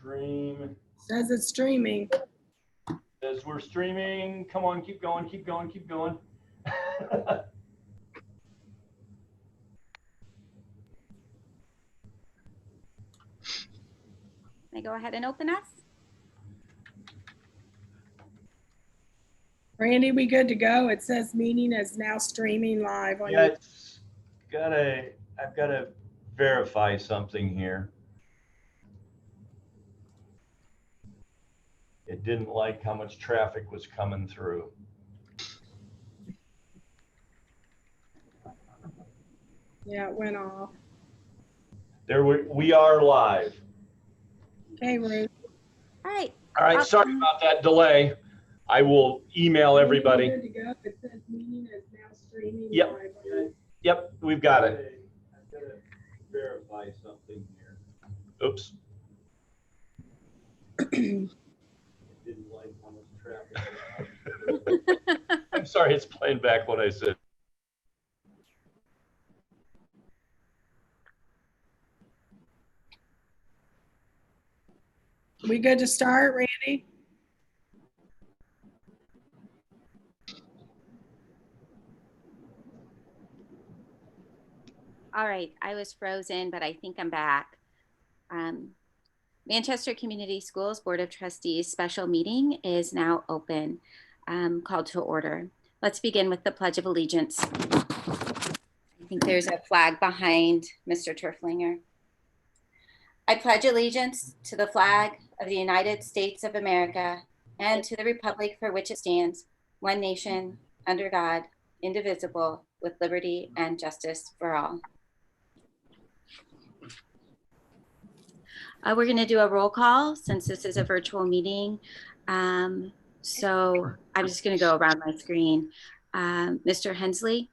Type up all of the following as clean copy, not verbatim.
Stream. Says it's streaming. Says we're streaming. Come on, keep going, keep going, keep going. May I go ahead and open us? Randy, we good to go? It says meeting is now streaming live on Yeah, it's I've got to verify something here. It didn't like how much traffic was coming through. Yeah, it went off. We are live. Okay, Ruth. All right. All right, sorry about that delay. I will email everybody. Good to go. It says meeting is now streaming Yep. live. Yep, we've got it. I've got to verify something here. Oops. It didn't like how much traffic. I'm sorry, it's playing back what I said. We good to start, Randy? All right, I was frozen, but I think I'm back. Manchester Community Schools Board of Trustees special meeting is now open, called to order. Let's begin with the Pledge of Allegiance. I think there's a flag behind Mr. Turflinger. I pledge allegiance to the flag of the United States of America and to the republic for which it stands, one nation, under God, indivisible, with liberty and justice for all. We're going to do a roll call since this is a virtual meeting. So I'm just going to go around my screen. Mr. Hensley,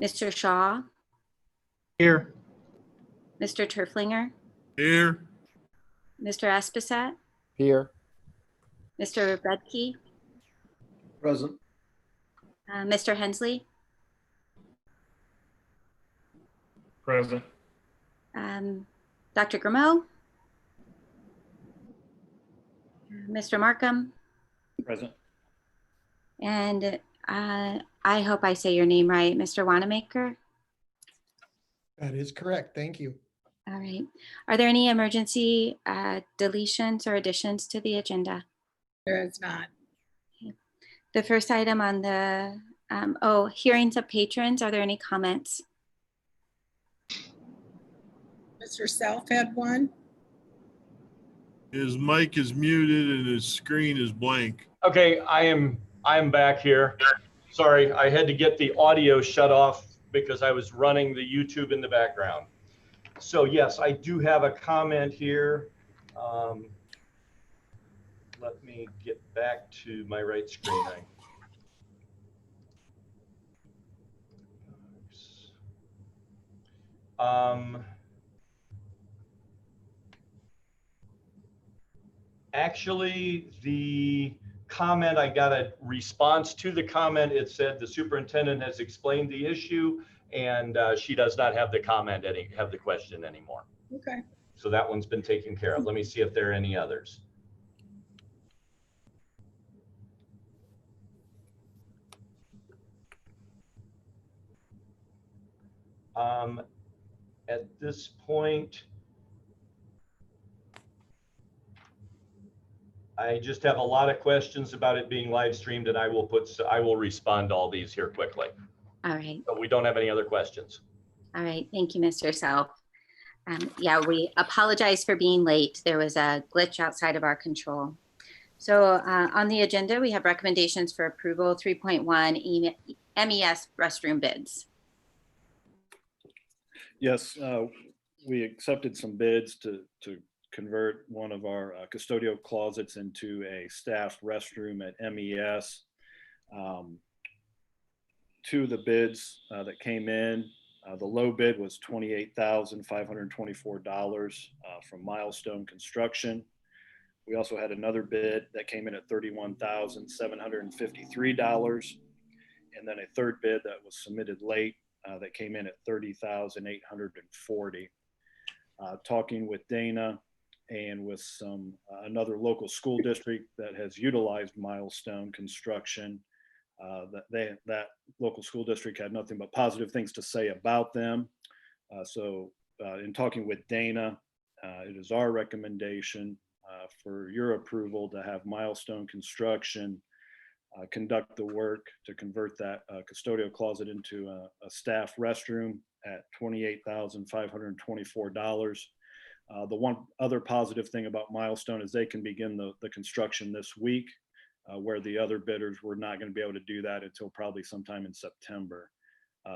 Mr. Shaw, Here. Mr. Turflinger, Here. Mr. Esposette, Here. Mr. Redkey, Present. Mr. Hensley, Present. Dr. Grimeau, Mr. Markham, Present. and I hope I say your name right, Mr. Wanamaker. That is correct. Thank you. All right. Are there any emergency deletions or additions to the agenda? There is not. The first item on the, hearings of patrons. Are there any comments? Mr. Self had one. His mic is muted and his screen is blank. Okay, I am back here. Sorry, I had to get the audio shut off because I was running the YouTube in the background. So yes, I do have a comment here. Let me get back to my right screen. Actually, the comment, I got a response to the comment. It said the superintendent has explained the issue and she does not have the question anymore. Okay. So that one's been taken care of. Let me see if there are any others. At this point, I just have a lot of questions about it being live streamed, and I will respond to all these here quickly. All right. But we don't have any other questions. All right. Thank you, Mr. Self. Yeah, we apologize for being late. There was a glitch outside of our control. So on the agenda, we have recommendations for approval 3.1 MES restroom bids. Yes, we accepted some bids to convert one of our custodial closets into a staff restroom at MES. Two of the bids that came in, the low bid was $28,524 from Milestone Construction. We also had another bid that came in at $31,753, and then a third bid that was submitted late that came in at $30,840. talking with Dana and with some another local school district that has utilized Milestone Construction. That local school district had nothing but positive things to say about them. So in talking with Dana, it is our recommendation for your approval to have Milestone Construction conduct the work to convert that custodial closet into a staff restroom at $28,524. The one other positive thing about Milestone is they can begin the construction this week, where the other bidders were not going to be able to do that until probably sometime in September.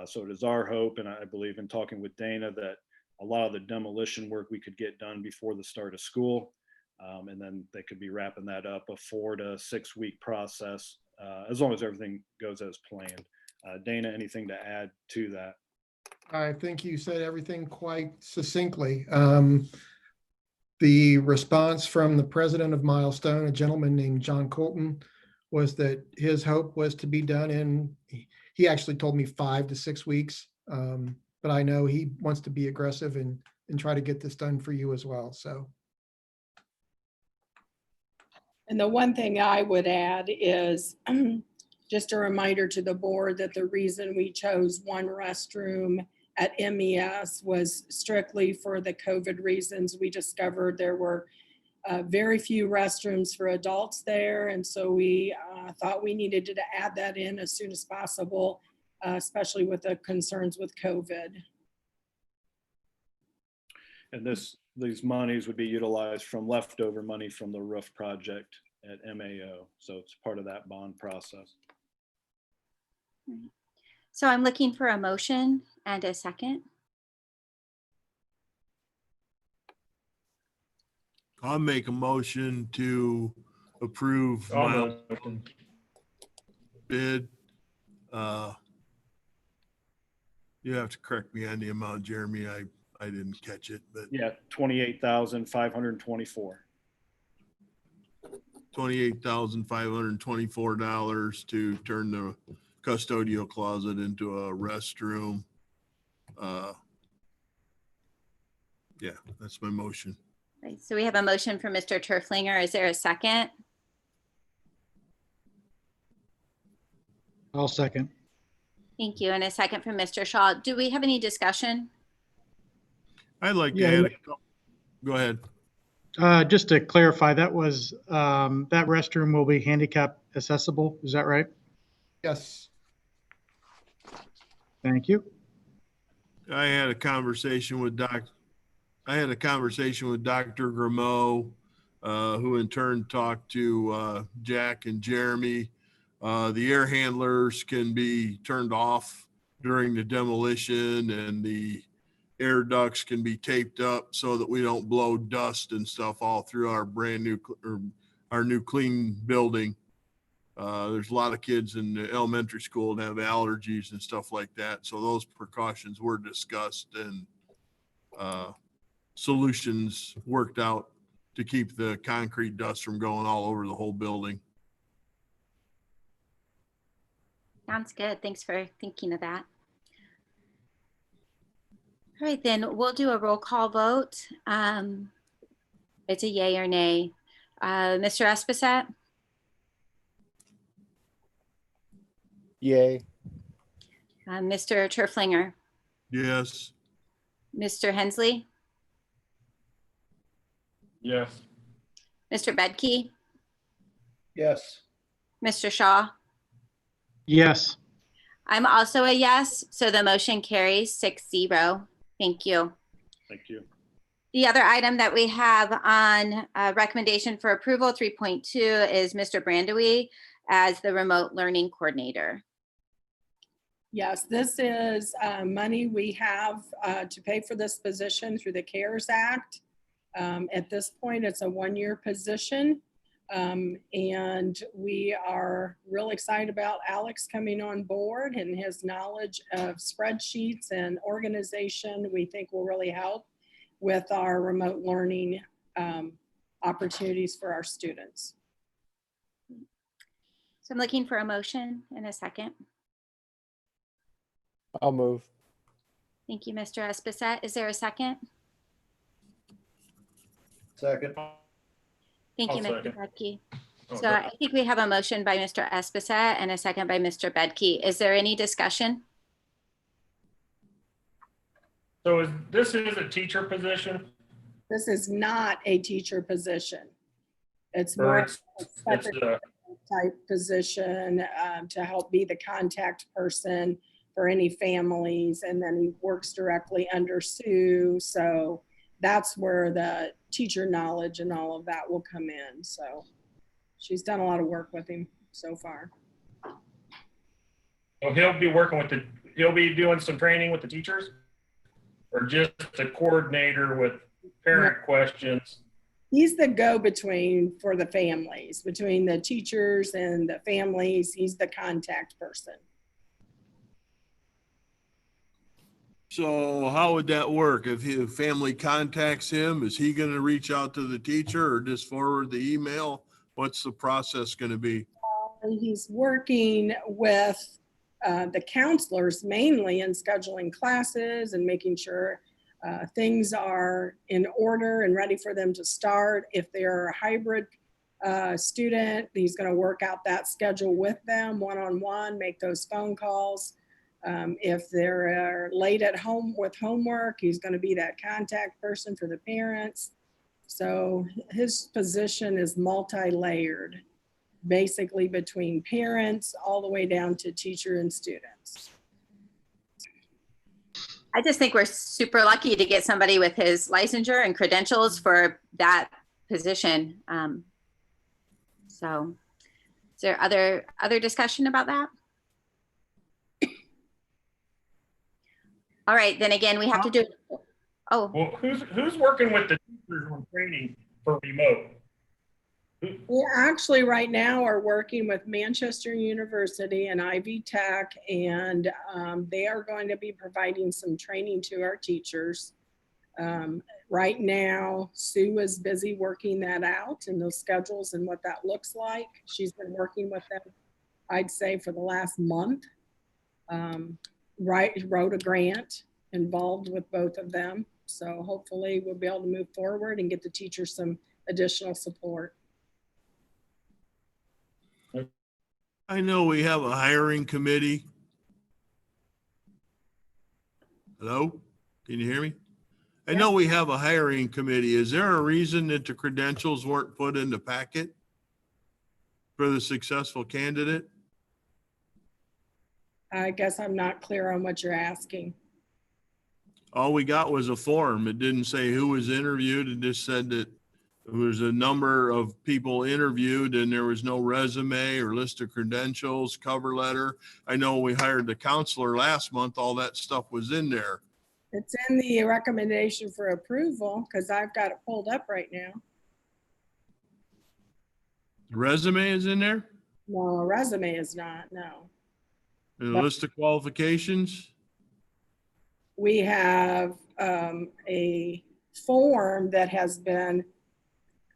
So it is our hope, and I believe in talking with Dana, that a lot of the demolition work we could get done before the start of school. And then they could be wrapping that up, a 4 to 6 week process, as long as everything goes as planned. Dana, anything to add to that? I think you said everything quite succinctly. The response from the president of Milestone, a gentleman named John Colton, was that his hope was to be done in, he actually told me 5 to 6 weeks. But I know he wants to be aggressive and try to get this done for you as well, so. And the one thing I would add is just a reminder to the board that the reason we chose one restroom at MES was strictly for the COVID reasons. We discovered there were very few restrooms for adults there. And so we thought we needed to add that in as soon as possible, especially with the concerns with COVID. And these monies would be utilized from leftover money from the roof project at MAO. So it's part of that bond process. So I'm looking for a motion and a second. I'll make a motion to approve my bid. You have to correct me on the amount, Jeremy. I didn't catch it, but Yeah, 28,524. $28,524 to turn the custodial closet into a restroom. Yeah, that's my motion. Right, so we have a motion for Mr. Turflinger. Is there a second? I'll second. Thank you. And a second from Mr. Shaw. Do we have any discussion? I'd like to Yeah, add go ahead. Just to clarify, that was, that restroom will be handicap accessible. Is that right? Yes, Thank you. I had a conversation with Dr. Grimeau, who in turn talked to Jack and Jeremy. The air handlers can be turned off during the demolition, and the air ducts can be taped up so that we don't blow dust and stuff all through our brand new, or our new clean building. There's a lot of kids in the elementary school that have allergies and stuff like that. So those precautions were discussed, and solutions worked out to keep the concrete dust from going all over the whole building. Sounds good. Thanks for thinking of that. All right, then we'll do a roll call vote. It's a yay or nay. Mr. Esposette, Yay. Mr. Turflinger, Yes. Mr. Hensley, Yes. Mr. Bedke, Yes. Mr. Shaw. Yes. I'm also a yes, so the motion carries 6-0. Thank you. Thank you. The other item that we have on recommendation for approval, 3.2, is Mr. Brandewie as the remote learning coordinator. Yes, this is money we have to pay for this position through the CARES Act. At this point, it's a 1-year position. And we are real excited about Alex coming on board, and his knowledge of spreadsheets and organization we think will really help with our remote learning opportunities for our students. So I'm looking for a motion in a second. I'll move. Thank you, Mr. Esposette. Is there a second? Second. Thank you, I'll Mr. second. Bedke. Oh, So I think we have a motion by Mr. Espeset and a second by Mr. Bedke. Is there any discussion? So this is a teacher position, This is not a teacher position. It's more or of it's a it's secretary type position to help be the contact person for any families. And then he works directly under Sue. So that's where the teacher knowledge and all of that will come in. So she's done a lot of work with him so far. so he'll be working with he'll be doing some training with the teachers, or just a coordinator with parent questions. He's the go-between for the families, between the teachers and the families. He's the contact person. So how would that work? If his family contacts him, is he going to reach out to the teacher or just forward the email? What's the process going to be? He's working with the counselors mainly in scheduling classes and making sure things are in order and ready for them to start. If they're a hybrid student, he's going to work out that schedule with them one-on-one, make those phone calls. If they're late at home with homework, he's going to be that contact person for the parents. So his position is multi-layered, basically between parents all the way down to teacher and students. I just think we're super lucky to get somebody with his licensure and credentials for that position. So is there other discussion about that? All right, then again, we have to do, oh, Well, who's working with the teachers on training for remote? We actually right now are working with Manchester University and Ivy Tech, and they are going to be providing some training to our teachers. Right now, Sue is busy working that out and those schedules and what that looks like. She's been working with them, I'd say, for the last month. Wrote a grant involved with both of them. So hopefully we'll be able to move forward and get the teachers some additional support. I know we have a hiring committee. Hello? Can you hear me? I know we have a hiring committee. Is there a reason that the credentials weren't put in the packet for the successful candidate? I guess I'm not clear on what you're asking. All we got was a form. It didn't say who was interviewed. It just said that there was a number of people interviewed and there was no resume or list of credentials, cover letter. I know we hired the counselor last month. All that stuff was in there. It's in the recommendation for approval because I've got it pulled up right now. The resume is in there? No, a resume is not, no. And a list of qualifications? We have a form that has been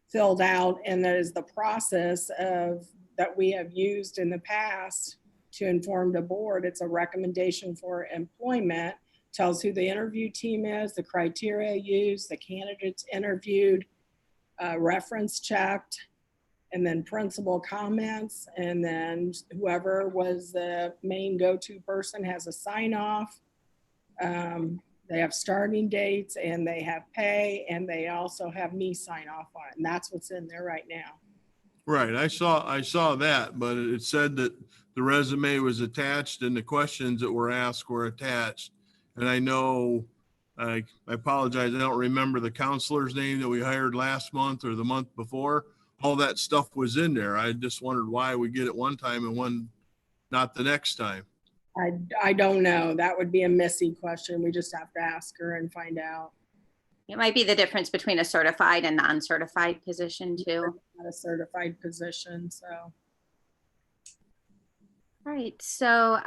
filled out, and that is the process of that we have used in the past to inform the board. It's a recommendation for employment, tells who the interview team is, the criteria used, the candidates interviewed, reference checked, and then principal comments, and then whoever was the main go-to person has a sign off. They have starting dates and they have pay, and they also have me sign off on it. And that's what's in there right now. Right. I saw that, but it said that the resume was attached and the questions that were asked were attached. And I know, I apologize, I don't remember the counselor's name that we hired last month or the month before. All that stuff was in there. I just wondered why we get it one time and one not the next time. I don't know. That would be a Missy question. We just have to ask her and find out. it might be the difference between a certified and non-certified position too. Not a certified position, so. All right, so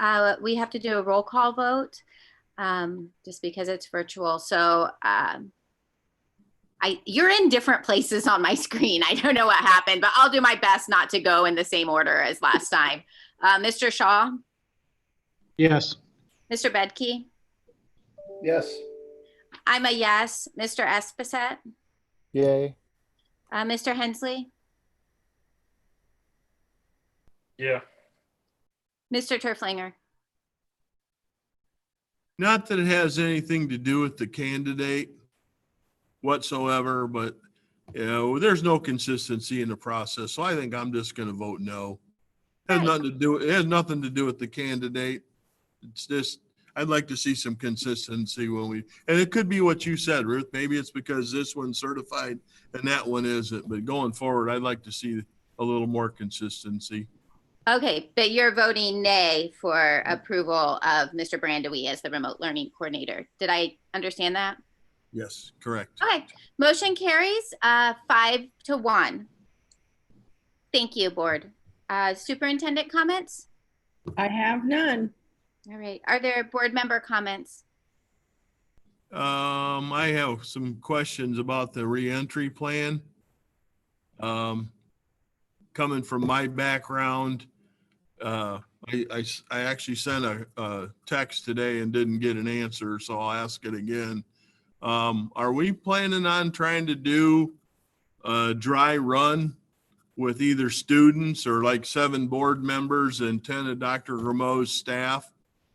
we have to do a roll call vote just because it's virtual. So you're in different places on my screen. I don't know what happened, but I'll do my best not to go in the same order as last time. Mr. Shaw, Yes. Mr. Bedke, Yes. I'm a yes. Mr. Espeset, Yay. Mr. Hensley, Yeah. Mr. Turflinger. Not that it has anything to do with the candidate whatsoever, but you know, there's no consistency in the process. So I think I'm just going to vote no. It has Right. nothing to do. It has nothing to do with the candidate. It's just I'd like to see some consistency and it could be what you said, Ruth. Maybe it's because this one's certified and that one isn't. But going forward, I'd like to see a little more consistency. Okay, but you're voting nay for approval of Mr. Brandewie as the remote learning coordinator. Did I understand that? Yes, correct. Okay, motion carries 5-1. Thank you, board. Superintendent comments? I have none. All right, are there board member comments? I have some questions about the reentry plan. Coming from my background, I actually sent a text today and didn't get an answer, so I'll ask it again. Are we planning on trying to do a dry run with either students or like 7 board members and 10 of Dr. Grameau's staff,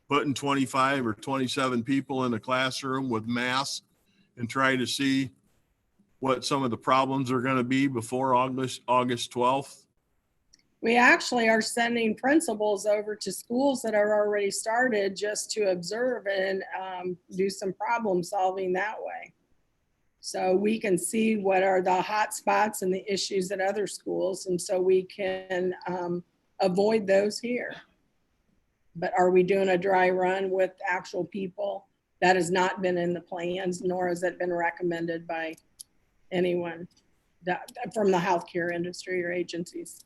putting 25 or 27 people in a classroom with masks and try to see what some of the problems are going to be before August 12th? We actually are sending principals over to schools that are already started just to observe and do some problem solving that way. So we can see what are the hot spots and the issues at other schools, and so we can avoid those here. But are we doing a dry run with actual people? That has not been in the plans, nor has it been recommended by anyone from the healthcare industry or agencies.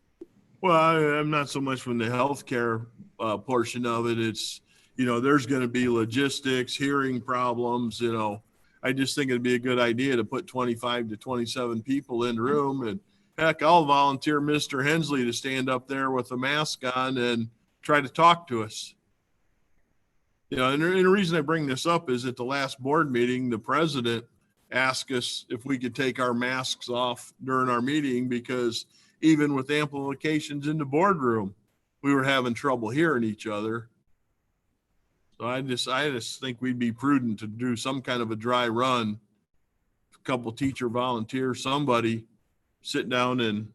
Well, I'm not so much from the healthcare portion of it. It's, you know, there's going to be logistics, hearing problems, you know. I just think it'd be a good idea to put 25 to 27 people in the room, and heck, I'll volunteer Mr. Hensley to stand up there with a mask on and try to talk to us. You know, and the reason I bring this up is at the last board meeting, the president asked us if we could take our masks off during our meeting because even with amplifications in the boardroom, we were having trouble hearing each other. So I just think we'd be prudent to do some kind of a dry run. A couple teacher volunteers, somebody sit down and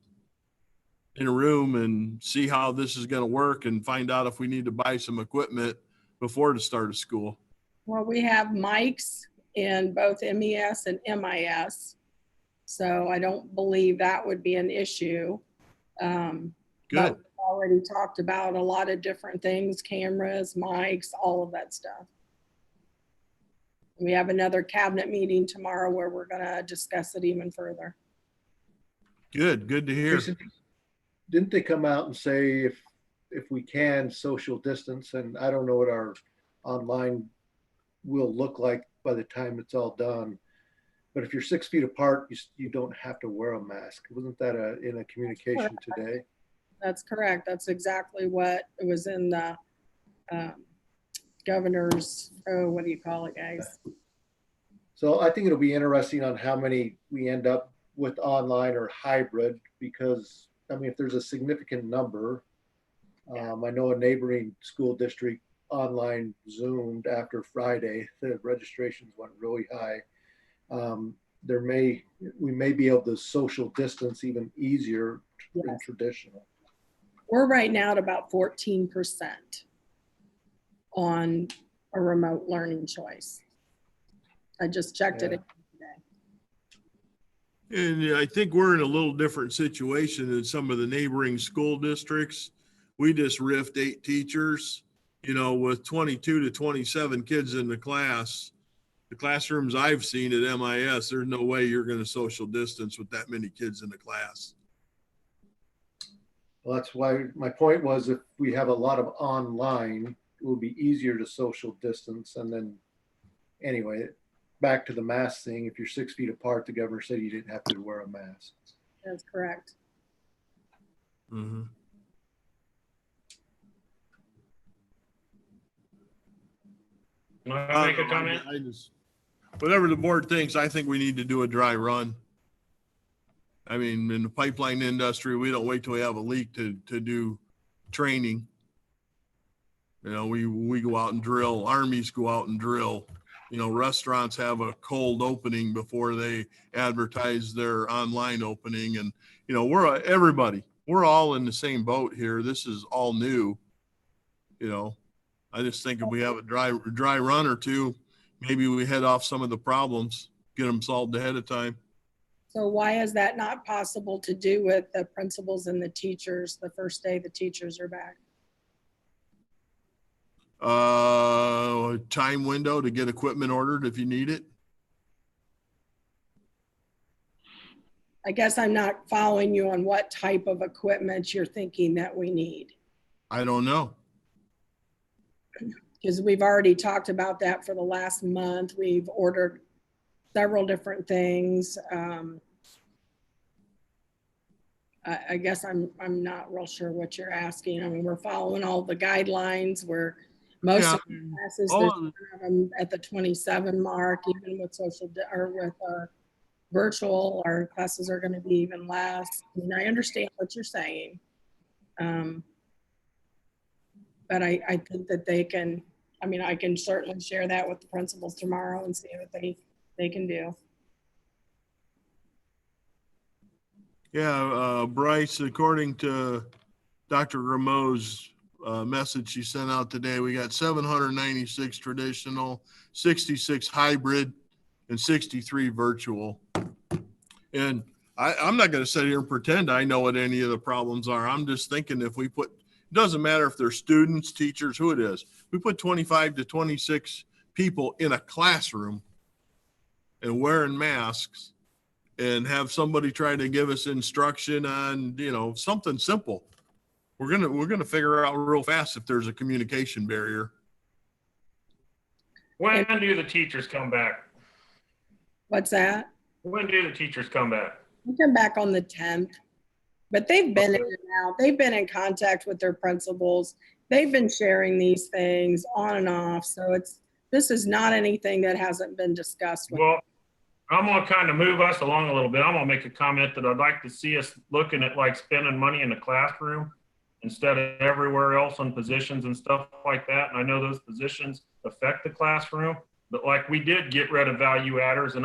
in a room and see how this is going to work and find out if we need to buy some equipment before the start of school. Well, we have mics in both MES and MIS. So I don't believe that would be an issue. Good. But we've already talked about a lot of different things, cameras, mics, all of that stuff. We have another cabinet meeting tomorrow where we're going to discuss it even further. Good to hear. Jason, didn't they come out and say if we can social distance, and I don't know what our online will look like by the time it's all done, but if you're 6 feet apart, you don't have to wear a mask. Wasn't that in a communication today? That's correct. That's exactly what it was in the governor's, what do you call it, guys? So I think it'll be interesting on how many we end up with online or hybrid, because I mean, if there's a significant number, I know a neighboring school district online Zoomed after Friday, the registrations went really high. We may be able to social distance even easier than traditional. We're right now at about 14% on a remote learning choice. I just checked it Yeah. today. And I think we're in a little different situation than some of the neighboring school districts. We just riffed 8 teachers, you know, with 22 to 27 kids in the class. The classrooms I've seen at MIS, there's no way you're going to social distance with that many kids in the class. Well, that's why my point was, if we have a lot of online, it will be easier to social distance. And then anyway, back to the mask thing, if you're 6 feet apart, the governor said you didn't have to wear a mask. That's correct. Mm-hmm. Can I make a comment? Whatever the board thinks, I think we need to do a dry run. I mean, in the pipeline industry, we don't wait till we have a leak to do training. You know, we go out and drill, armies go out and drill. You know, restaurants have a cold opening before they advertise their online opening. And, you know, we're all in the same boat here. This is all new. You know, I just think if we have a dry run or two, maybe we head off some of the problems, get them solved ahead of time. So why is that not possible to do with the principals and the teachers the first day the teachers are back? Time window to get equipment ordered if you need it. I guess I'm not following you on what type of equipment you're thinking that we need. I don't know. Because we've already talked about that for the last month. We've ordered several different things. I guess I'm not real sure what you're asking. I mean, we're following all the guidelines. Most of the classes, there's some of them at the 27 mark, even with virtual, our classes are going to be even less. I mean, I understand what you're saying. But I think that they can, I mean, I can certainly share that with the principals tomorrow and see what they can do. Yeah, Bryce, according to Dr. Rameau's message she sent out today, we got 796 traditional, 66 hybrid, and 63 virtual. And I'm not going to sit here and pretend I know what any of the problems are. I'm just thinking if we put, it doesn't matter if they're students, teachers, who it is. We put 25 to 26 people in a classroom and wearing masks and have somebody try to give us instruction on, you know, something simple. We're gonna figure out real fast if there's a communication barrier. When do the teachers come back? What's that? When do the teachers come back? We come back on the 10th, but they've been in and out. They've been in contact with their principals. They've been sharing these things on and off. So this is not anything that hasn't been discussed with. Well, I'm gonna kind of move us along a little bit. I'm gonna make a comment that I'd like to see us looking at like spending money in the classroom instead of everywhere else on positions and stuff like that. And I know those positions affect the classroom, but like we did get rid of value adders, and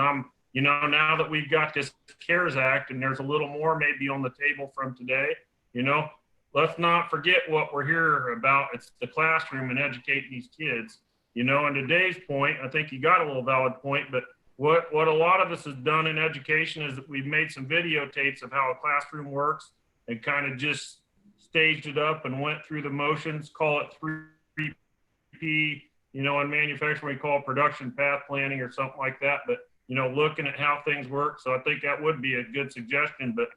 you know, now that we've got this CARES Act and there's a little more maybe on the table from today, you know, let's not forget what we're here about. It's the classroom and educating these kids, you know, and today's point, I think you got a little valid point, but what a lot of us has done in education is that we've made some videotapes of how a classroom works and kind of just staged it up and went through the motions, call it 3P, you know, in manufacturing, we call it production path planning or something like that. But, you know, looking at how things work. So I think that would be a good suggestion, but,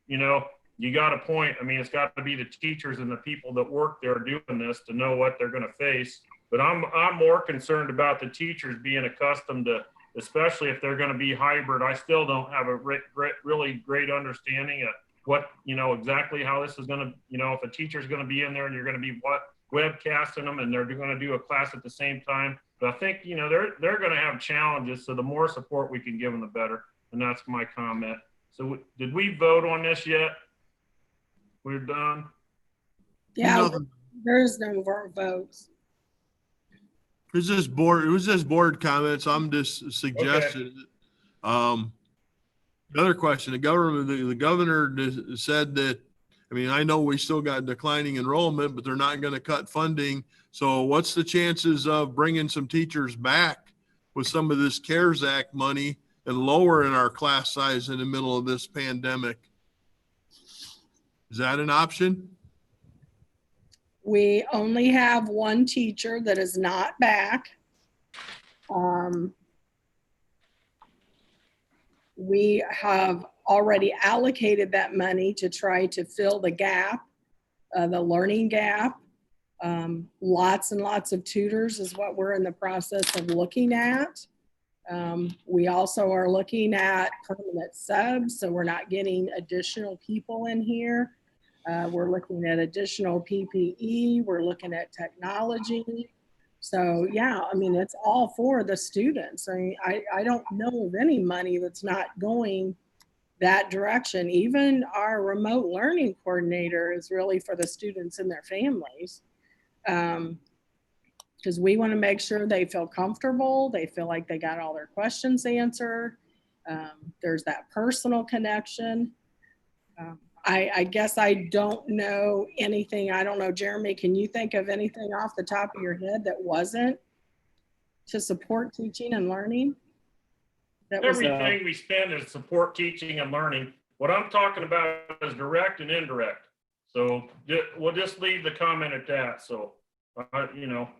you know, you got a point. I mean, it's got to be the teachers and the people that work there doing this to know what they're going to face. But I'm more concerned about the teachers being accustomed to, especially if they're going to be hybrid. I still don't have a really great understanding of what, you know, exactly how this is going to, you know, if a teacher's going to be in there and you're going to be webcasting them and they're going to do a class at the same time. But I think, you know, they're going to have challenges. So the more support we can give them, the better. And that's my comment. So did we vote on this yet? We're done. Yeah, there's no more votes. It was just board comments. I'm just suggesting. Okay. Another question, the governor said that, I mean, I know we still got declining enrollment, but they're not going to cut funding. So what's the chances of bringing some teachers back with some of this CARES Act money and lowering our class size in the middle of this pandemic? Is that an option? We only have one teacher that is not back. We have already allocated that money to try to fill the gap, the learning gap. Lots and lots of tutors is what we're in the process of looking at. We also are looking at permanent subs, so we're not getting additional people in here. We're looking at additional PPE. We're looking at technology. So yeah, I mean, it's all for the students. I mean, I don't know of any money that's not going that direction. Even our remote learning coordinator is really for the students and their families. Because we want to make sure they feel comfortable, they feel like they got all their questions answered. There's that personal connection. I guess I don't know anything. I don't know, Jeremy, can you think of anything off the top of your head that wasn't to support teaching and learning? That was, Everything we spend is support teaching and learning. What I'm talking about is direct and indirect. So we'll just leave the comment at that. So, you know.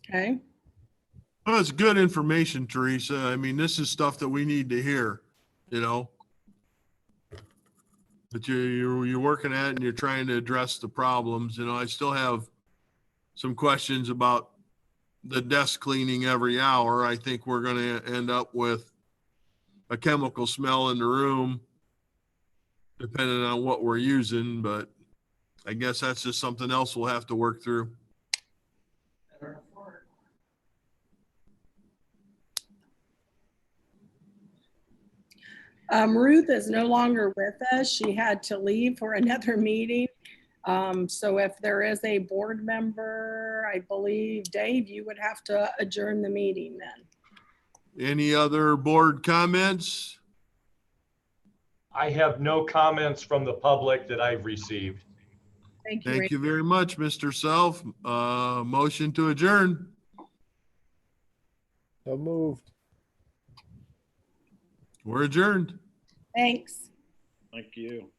okay. Well, it's good information, Teresa. I mean, this is stuff that we need to hear, you know. But you're working at it and you're trying to address the problems. You know, I still have some questions about the desk cleaning every hour. I think we're going to end up with a chemical smell in the room, depending on what we're using. But I guess that's just something else we'll have to work through. Ruth is no longer with us. She had to leave for another meeting. So if there is a board member, I believe, Dave, you would have to adjourn the meeting then. Any other board comments? I have no comments from the public that I've received. Thank you. Thank you very much, Mr. Self. Motion to adjourn. So moved. We're adjourned. Thanks. Thank you.